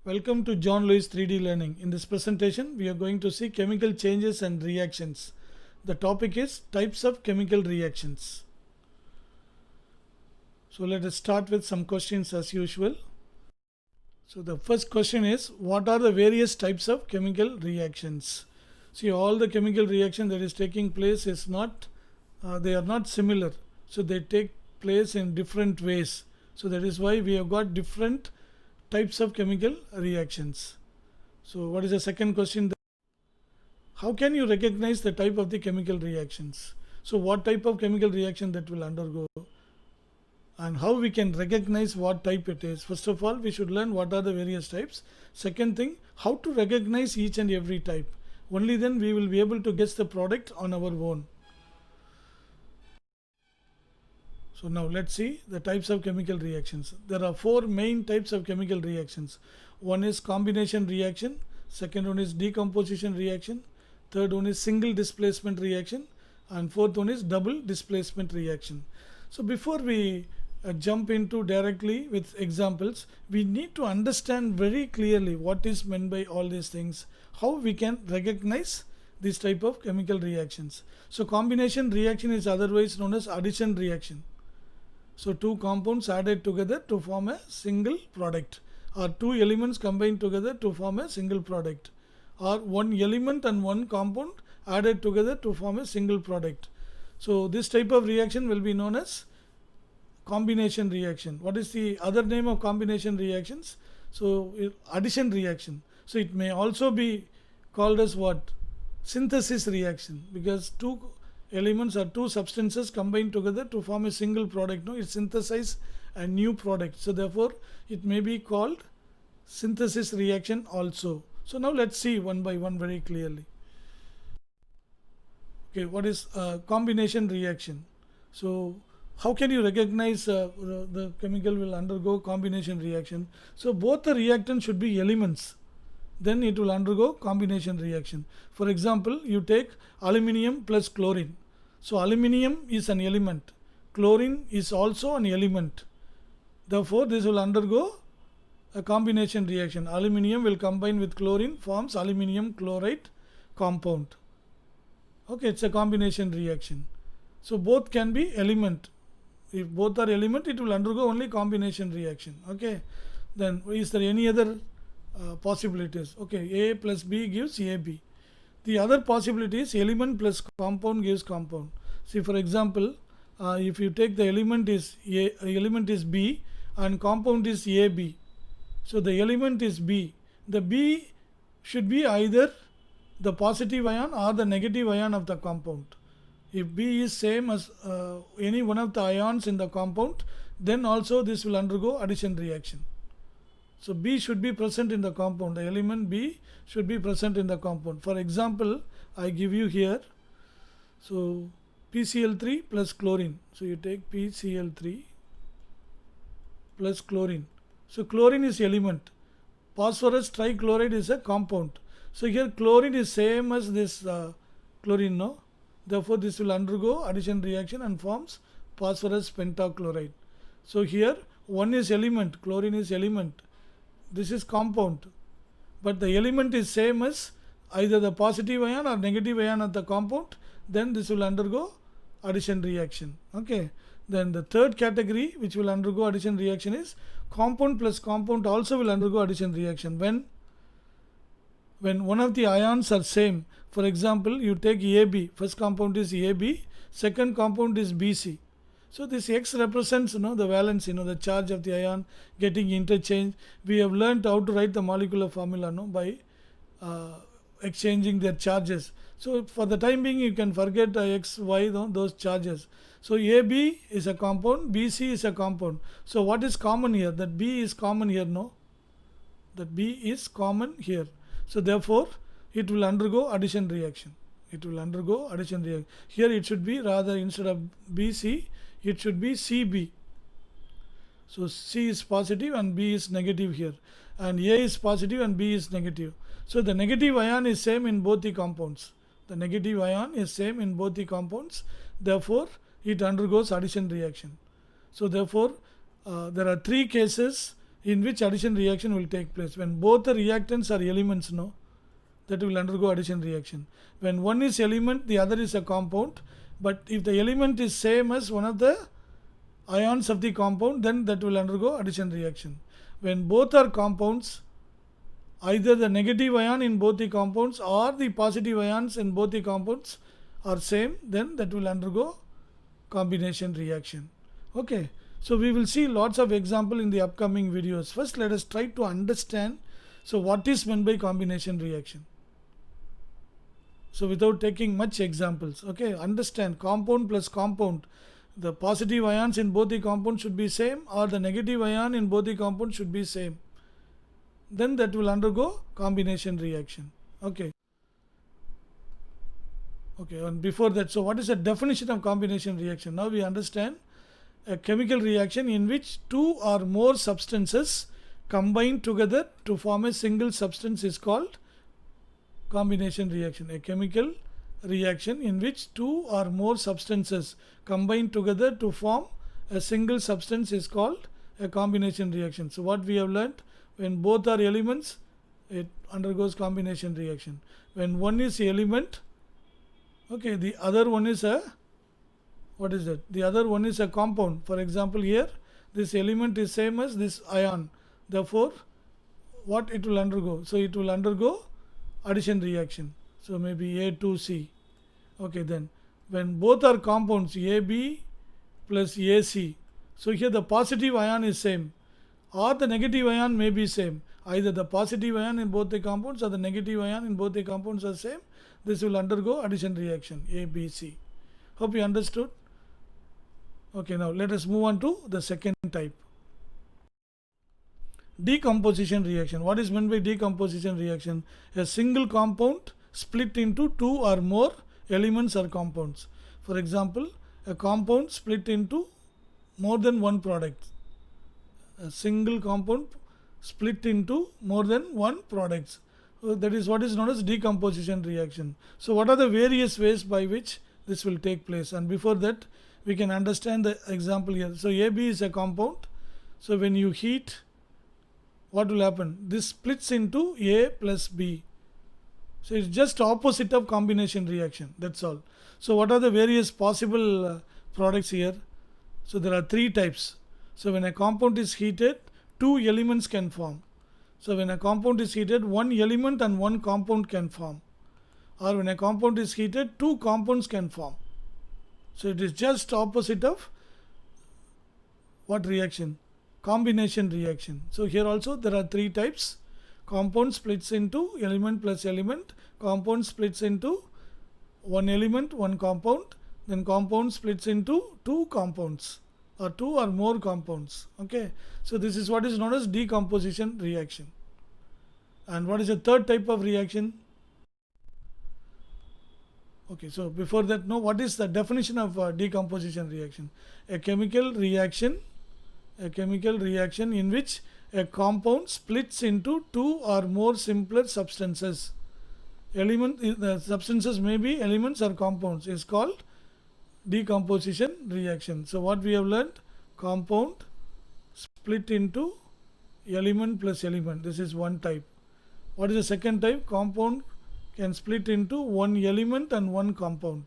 Welcome to John Lewis 3D Learning. In this presentation, we are going to see chemical changes and reactions. The topic is types of chemical reactions. So let us start with some questions as usual. So the first question is, what are the various types of chemical reactions? See, all the chemical reaction that is taking place is not, they are not similar. So they take place in different ways. So that is why we have got different types of chemical reactions. So what is the second question? How can you recognize the type of the chemical reactions? So what type of chemical reaction that will undergo and how we can recognize what type it is. First of all, we should learn what are the various types. Second thing, how to recognize each and every type. Only then we will be able to guess the product on our own. So now let's see the types of chemical reactions. There are four main types of chemical reactions. One is combination reaction, second one is decomposition reaction, third one is single displacement reaction, and fourth one is double displacement reaction. So before we jump into directly with examples, we need to understand very clearly what is meant by all these things, how we can recognize this type of chemical reactions. So combination reaction is otherwise known as addition reaction. So two compounds added together to form a single product, or two elements combined together to form a single product, or one element and one compound added together to form a single product. So this type of reaction will be known as combination reaction. What is the other name of combination reactions? So addition reaction. So it may also be called as what? Synthesis reaction, because two elements or two substances combined together to form a single product. No, it synthesizes a new product. So therefore, it may be called synthesis reaction also. So now let's see one by one very clearly. Okay, what is combination reaction? So how can you recognize the chemical will undergo combination reaction? So both the reactants should be elements. Then it will undergo combination reaction. For example, you take aluminium plus chlorine. So aluminium is an element. Chlorine is also an element. Therefore, this will undergo a combination reaction. Aluminium will combine with chlorine, forms aluminium chloride compound. Okay, it's a combination reaction. So both can be element. If both are element, it will undergo only combination reaction. Okay. Then is there any other possibilities? Okay, A plus B gives AB. The other possibility is element plus compound gives compound. See, for example, if you take the element is B and compound is AB. So the element is B. The B should be either the positive ion or the negative ion of the compound. If B is same as any one of the ions in the compound, then also this will undergo addition reaction. So B should be present in the compound. The element B should be present in the compound. For example, I give you here. So PCl3 plus chlorine. So you take PCl3 plus chlorine. So chlorine is element. Phosphorus trichloride is a compound. So here chlorine is same as this chlorine, no? Therefore this will undergo addition reaction and forms phosphorus pentachloride. So here one is element, chlorine is element. This is compound, but the element is same as either the positive ion or negative ion of the compound. Then this will undergo addition reaction. Okay. Then the third category which will undergo addition reaction is compound plus compound also will undergo addition reaction when one of the ions are same. For example, you take AB, first compound is AB, second compound is BC. So this X represents the valence, the charge of the ion getting interchanged. We have learned how to write the molecular formula by exchanging their charges. So for the time being, you can forget X, Y, those charges. So AB is a compound, BC is a compound. So what is common here? That B is common here, no? That B is common here. So therefore, it will undergo addition reaction. It will undergo addition reaction. Here it should be rather instead of BC, it should be CB. So C is positive and B is negative here. And A is positive and B is negative. So the negative ion is same in both the compounds. The negative ion is same in both the compounds. Therefore, it undergoes addition reaction. So therefore, there are three cases in which addition reaction will take place. When both the reactants are elements, no, that will undergo addition reaction. When one is element, the other is a compound. But if the element is same as one of the ions of the compound, then that will undergo addition reaction. When both are compounds, either the negative ion in both the compounds or the positive ions in both the compounds are same, then that will undergo combination reaction. Okay, so we will see lots of example in the upcoming videos. First, let us try to understand, so what is meant by combination reaction. So without taking much examples, okay, understand compound plus compound. The positive ions in both the compounds should be same, or the negative ion in both the compounds should be same. Then that will undergo combination reaction. Okay. Okay, and before that, so what is the definition of combination reaction? Now we understand a chemical reaction in which two or more substances combine together to form a single substance is called combination reaction. A chemical reaction in which two or more substances combine together to form a single substance is called a combination reaction. So what we have learnt, when both are elements, it undergoes combination reaction. When one is element, okay, the other one is a, what is that? The other one is a compound. For example, here this element is same as this ion. Therefore, what it will undergo? So it will undergo addition reaction. So maybe A2C. Okay, then when both are compounds, AB plus AC. So here the positive ion is same, or the negative ion may be same. Either the positive ion in both the compounds or the negative ion in both the compounds are same. This will undergo addition reaction, ABC. Hope you understood. Okay, now let us move on to the second type. Decomposition reaction. What is meant by decomposition reaction? A single compound split into two or more elements or compounds. For example, a compound split into more than one product. A single compound split into more than one product. So that is what is known as decomposition reaction. So what are the various ways by which this will take place? And before that, we can understand the example here. So AB is a compound. So when you heat, what will happen? This splits into A plus B. So it's just opposite of combination reaction. That's all. So what are the various possible products here? So there are three types. So when a compound is heated, two elements can form. So when a compound is heated, one element and one compound can form. Or when a compound is heated, two compounds can form. So it is just opposite of what reaction? Combination reaction. So here also there are three types. Compound splits into element plus element. Compound splits into one element, one compound. Then compound splits into two compounds or two or more compounds. Okay. So this is what is known as decomposition reaction. And what is the third type of reaction? Okay, so before that, know what is the definition of decomposition reaction? A chemical reaction in which a compound splits into two or more simpler substances. The substances may be elements or compounds, is called decomposition reaction. So what we have learned, compound split into element plus element. This is one type. What is the second type? Compound can split into one element and one compound,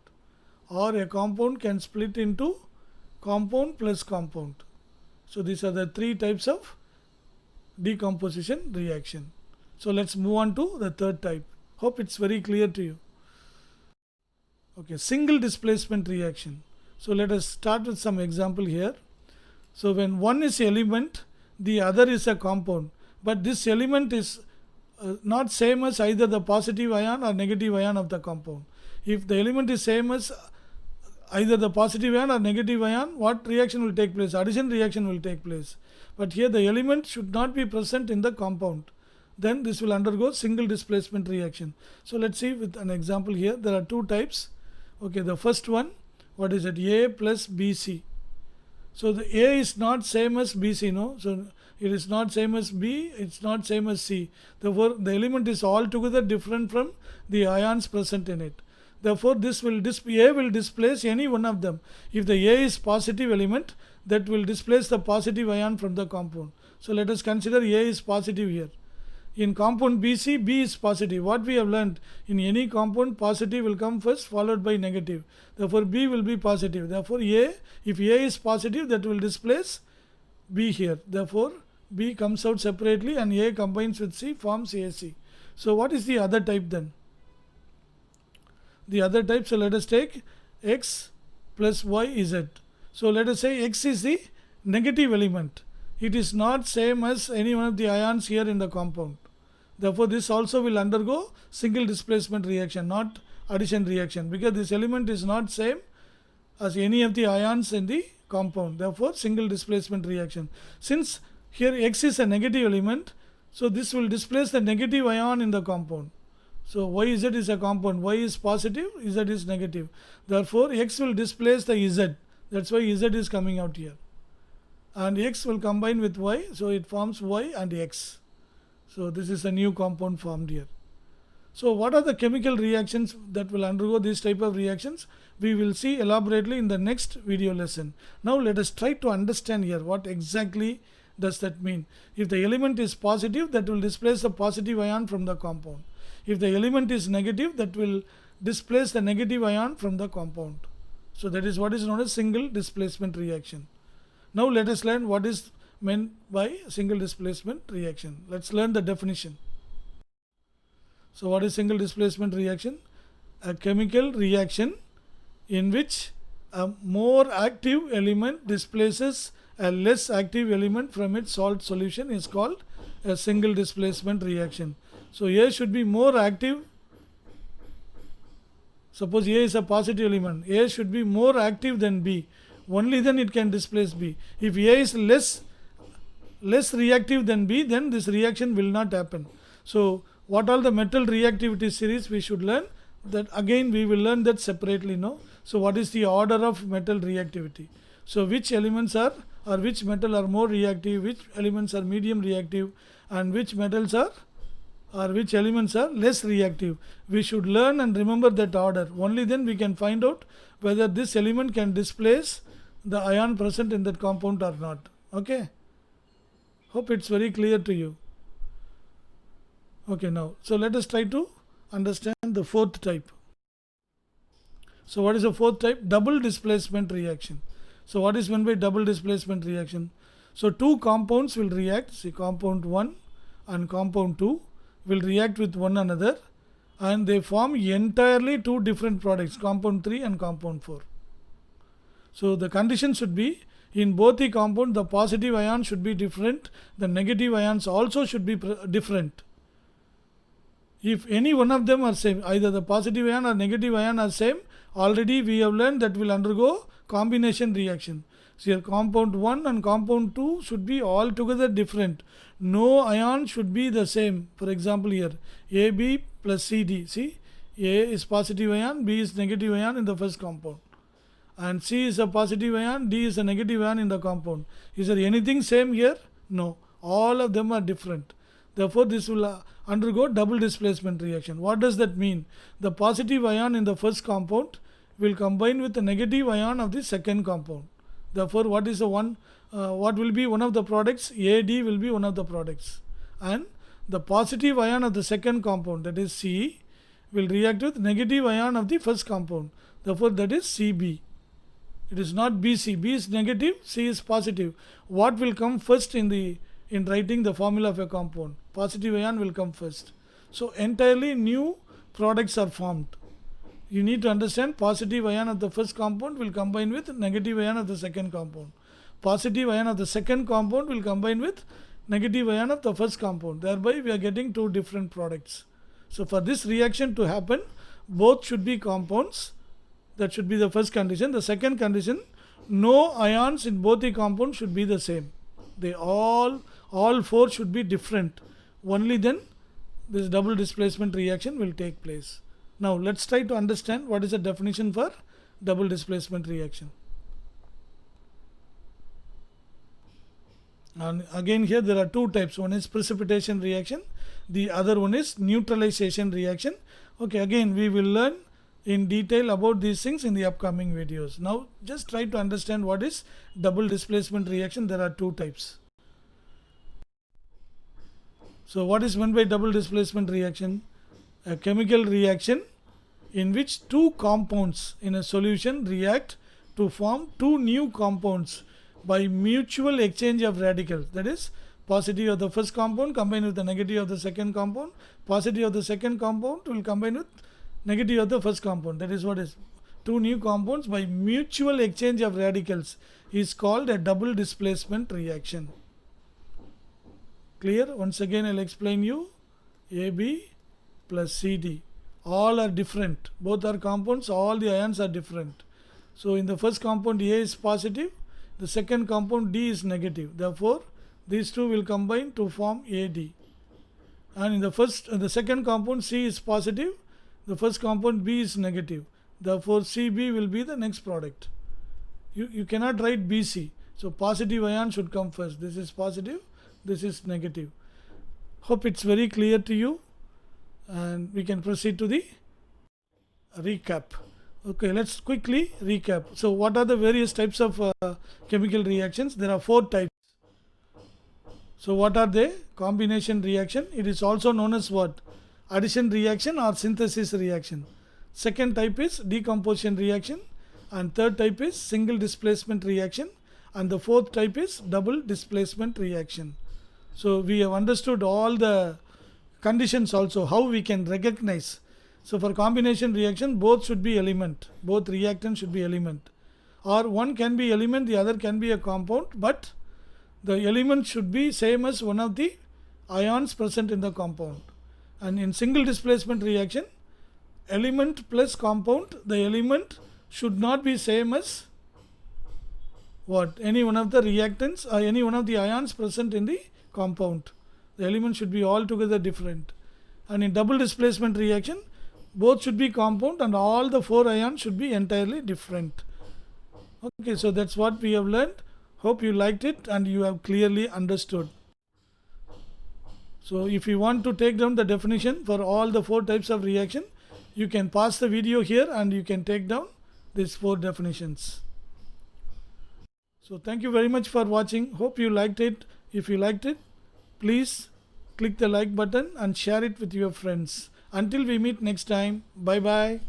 or a compound can split into compound plus compound. So these are the three types of decomposition reaction. So let's move on to the third type. Hope it's very clear to you. Okay, single displacement reaction. So let us start with some example here. So when one is element, the other is a compound, but this element is not same as either the positive ion or negative ion of the compound. If the element is same as either the positive ion or negative ion, what reaction will take place? Addition reaction will take place. But here the element should not be present in the compound. Then this will undergo single displacement reaction. So let's see with an example here. There are two types. Okay, the first one, what is it? A plus BC. So the A is not same as BC, no? So it is not same as B, it's not same as C. Therefore, the element is altogether different from the ions present in it. Therefore, A will displace any one of them. If the A is positive element, that will displace the positive ion from the compound. So let us consider A is positive here. In compound BC, B is positive. What we have learned, in any compound, positive will come first, followed by negative. Therefore B will be positive. Therefore A, if A is positive, that will displace B here. Therefore B comes out separately and A combines with C, forms AC. So what is the other type then? The other type, so let us take X plus Y Z. So let us say X is the negative element. It is not same as any one of the ions here in the compound. Therefore this also will undergo single displacement reaction, not addition reaction, because this element is not same as any of the ions in the compound. Therefore single displacement reaction. Since here X is a negative element, so this will displace the negative ion in the compound. So YZ is a compound, Y is positive, Z is negative. Therefore X will displace the Z. That's why Z is coming out here. And X will combine with Y, so it forms Y and X. So this is a new compound formed here. So what are the chemical reactions that will undergo this type of reactions? We will see elaborately in the next video lesson. Now let us try to understand here what exactly does that mean. If the element is positive, that will displace the positive ion from the compound. If the element is negative, that will displace the negative ion from the compound. So that is what is known as single displacement reaction. Now let us learn what is meant by single displacement reaction. Let's learn the definition. So what is single displacement reaction? A chemical reaction in which a more active element displaces a less active element from its salt solution is called a single displacement reaction. So A should be more active. Suppose A is a positive element. A should be more active than B. Only then it can displace B. If A is less reactive than B, then this reaction will not happen. So what all the metal reactivity series we should learn, that again we will learn that separately now. So what is the order of metal reactivity? So which elements are, or which metal are more reactive, which elements are medium reactive, and which metals are, or which elements are less reactive. We should learn and remember that order. Only then we can find out whether this element can displace the ion present in that compound or not. Okay. Hope it's very clear to you. Okay, now, so let us try to understand the fourth type. So what is the fourth type? Double displacement reaction. So what is meant by double displacement reaction? So two compounds will react, see compound 1 and compound 2 will react with one another and they form entirely two different products, compound 3 and compound 4. So the condition should be, in both the compound the positive ion should be different, the negative ions also should be different. If any one of them are same, either the positive ion or negative ion are same, already we have learned that will undergo combination reaction. So here compound 1 and compound 2 should be altogether different. No ion should be the same. For example here, AB plus CD. See, A is positive ion, B is negative ion in the first compound. And C is a positive ion, D is a negative ion in the compound. Is there anything same here? No. All of them are different. Therefore, this will undergo double displacement reaction. What does that mean? The positive ion in the first compound will combine with the negative ion of the second compound. Therefore, what is the one? What will be one of the products? AD will be one of the products. And the positive ion of the second compound, that is C, will react with negative ion of the first compound. Therefore, that is CB. It is not BC. B is negative, C is positive. What will come first in writing the formula of a compound? Positive ion will come first. So entirely new products are formed. You need to understand positive ion of the first compound will combine with negative ion of the second compound. Positive ion of the second compound will combine with negative ion of the first compound. Thereby we are getting two different products. So for this reaction to happen, both should be compounds. That should be the first condition. The second condition, no ions in both the compounds should be the same. They all four should be different. Only then this double displacement reaction will take place. Now let's try to understand what is the definition for double displacement reaction. And again here there are two types. One is precipitation reaction. The other one is neutralization reaction. Okay, again we will learn in detail about these things in the upcoming videos. Now just try to understand what is double displacement reaction. There are two types. So what is meant by double displacement reaction? A chemical reaction in which two compounds in a solution react to form two new compounds by mutual exchange of radicals. That is, positive of the first compound combined with the negative of the second compound. Positive of the second compound will combine with negative of the first compound. That is what is two new compounds by mutual exchange of radicals is called a double displacement reaction. Clear? Once again I'll explain you. AB plus CD. All are different. Both are compounds. All the ions are different. So in the first compound A is positive. The second compound D is negative. Therefore, these two will combine to form AD. And in the second compound C is positive. The first compound B is negative. Therefore, CB will be the next product. You cannot write BC. So positive ion should come first. This is positive. This is negative. Hope it's very clear to you. And we can proceed to the recap. Okay, let's quickly recap. So what are the various types of chemical reactions? There are 4 types. So what are they? Combination reaction. It is also known as what? Addition reaction or synthesis reaction. Second type is decomposition reaction. And third type is single displacement reaction. And the fourth type is double displacement reaction. So we have understood all the conditions also, how we can recognize. So for combination reaction, both should be element. Both reactants should be element. Or one can be element, the other can be a compound, but the element should be same as one of the ions present in the compound. And in single displacement reaction, element plus compound, the element should not be same as what? Any one of the reactants or any one of the ions present in the compound. The element should be altogether different. And in double displacement reaction, both should be compound and all the 4 ions should be entirely different. Okay, so that's what we have learned. Hope you liked it and you have clearly understood. So if you want to take down the definition for all the 4 types of reaction, you can pause the video here and you can take down these 4 definitions. So thank you very much for watching. Hope you liked it. If you liked it, please click the like button and share it with your friends. Until we meet next time, bye bye.